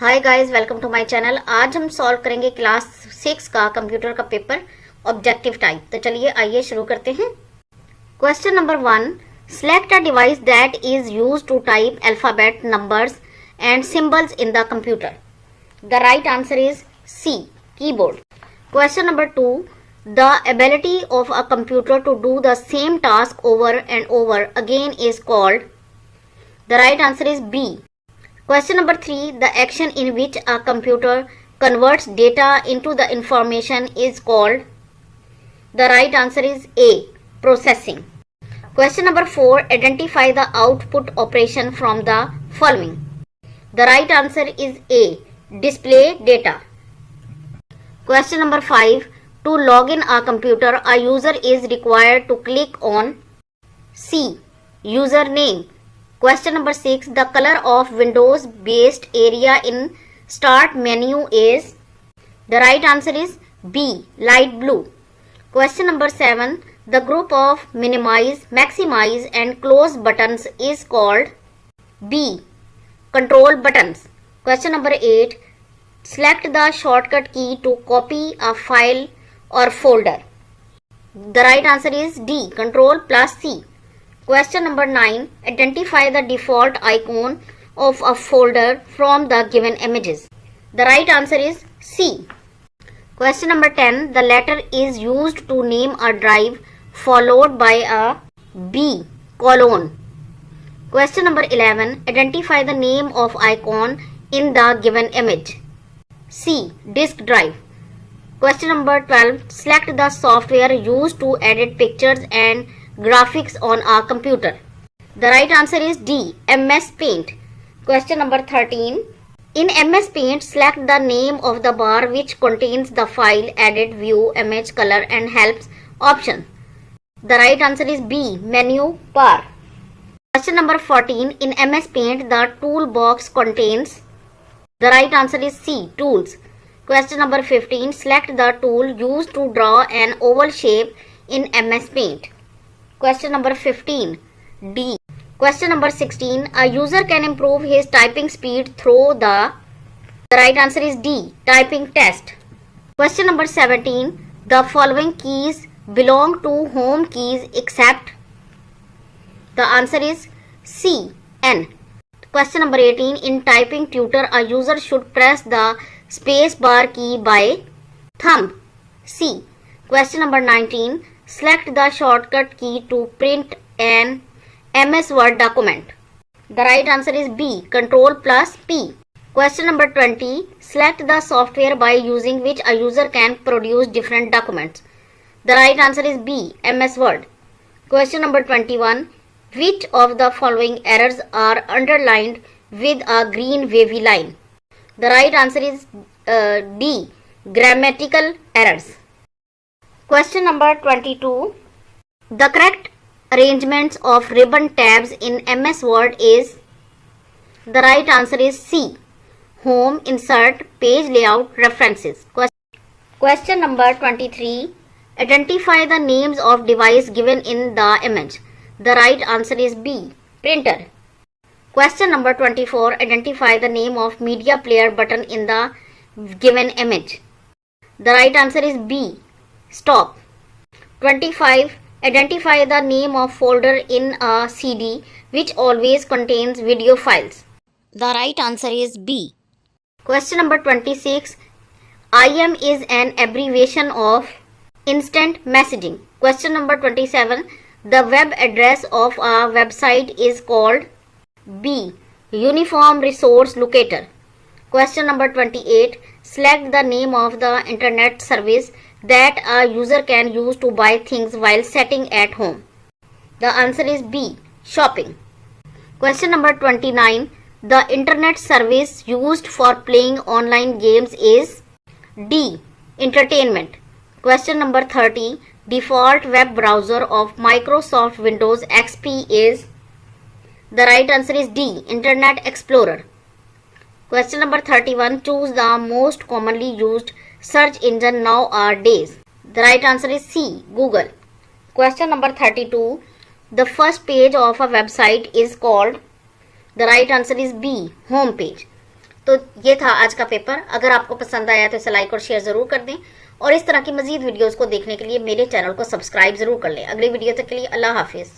Hi guys, welcome to my channel. आज हम solve करेंगे क्लास 6 का कंप्यूटर का पेपर ऑब्जेक्टिव टाइप। तो चलिए आइए शुरू करते हैं। Question number 1, select a device that is used to type alphabet, numbers and symbols in the computer. The right answer is C, keyboard. Question number 2, the ability of a computer to do the same task over and over again is called. The right answer is B. Question number 3, the action in which a computer converts data into the information is called. The right answer is A, processing. Question number 4, identify the output operation from the following. The right answer is A, display data. Question number 5, to log in a computer, a user is required to click on C, username. Question number 6, the color of Windows based area in start menu is. The right answer is B, light blue. Question number 7, the group of minimize, maximize and close buttons is called. B, control buttons. Question number 8, select the shortcut key to copy a file or folder. The right answer is D, control plus C. Question number 9, identify the default icon of a folder from the given images. The right answer is C. Question number 10, the letter is used to name a drive followed by a B, colon. Question number 11, identify the name of icon in the given image. C, disk drive. Question number 12, select the software used to edit pictures and graphics on a computer. The right answer is D, MS Paint. Question number 13, in MS Paint, select the name of the bar which contains the file, edit, view, image, color and helps option. The right answer is B, menu bar. Question number 14, in MS Paint, the toolbox contains. The right answer is C, tools. Question number 15, select the tool used to draw an oval shape in MS Paint. Question number 15, D. Question number 16, a user can improve his typing speed through the. The right answer is D, typing test. Question number 17, the following keys belong to home keys except. The answer is C, N. Question number 18, in typing tutor, a user should press the space bar key by thumb. C. Question number 19, select the shortcut key to print an MS Word document. The right answer is B, control plus P. Question number 20, select the software by using which a user can produce different documents. The right answer is B, MS Word. Question number 21, which of the following errors are underlined with a green wavy line? The right answer is D, grammatical errors. Question number 22, the correct arrangements of ribbon tabs in MS Word is. The right answer is C, home, insert, page layout, references. Question number 23, identify the names of device given in the image. The right answer is B, printer. Question number 24, identify the name of media player button in the given image. The right answer is B, stop. 25, identify the name of folder in a CD which always contains video files. The right answer is B. Question number 26, IM is an abbreviation of instant messaging. Question number 27, the web address of a website is called. B, uniform resource locator. Question number 28, select the name of the internet service that a user can use to buy things while sitting at home. The answer is B, shopping. Question number 29, the internet service used for playing online games is. D, entertainment. Question number 30, default web browser of Microsoft Windows XP is. The right answer is D, Internet Explorer. Question number 31, choose the most commonly used search engine nowadays. The right answer is C, Google. Question number 32, the first page of a website is called. The right answer is B, home page. तो ये था आज का paper. अगर आपको पसंद आया तो इसे लाइक और शेयर जरूर कर दें और इस तरह की मजीद वीडियोस को देखने के लिए मेरे चैनल को सब्सक्राइब जरूर कर लें। अगली वीडियो तक के लिए अल्लाह हाफिज।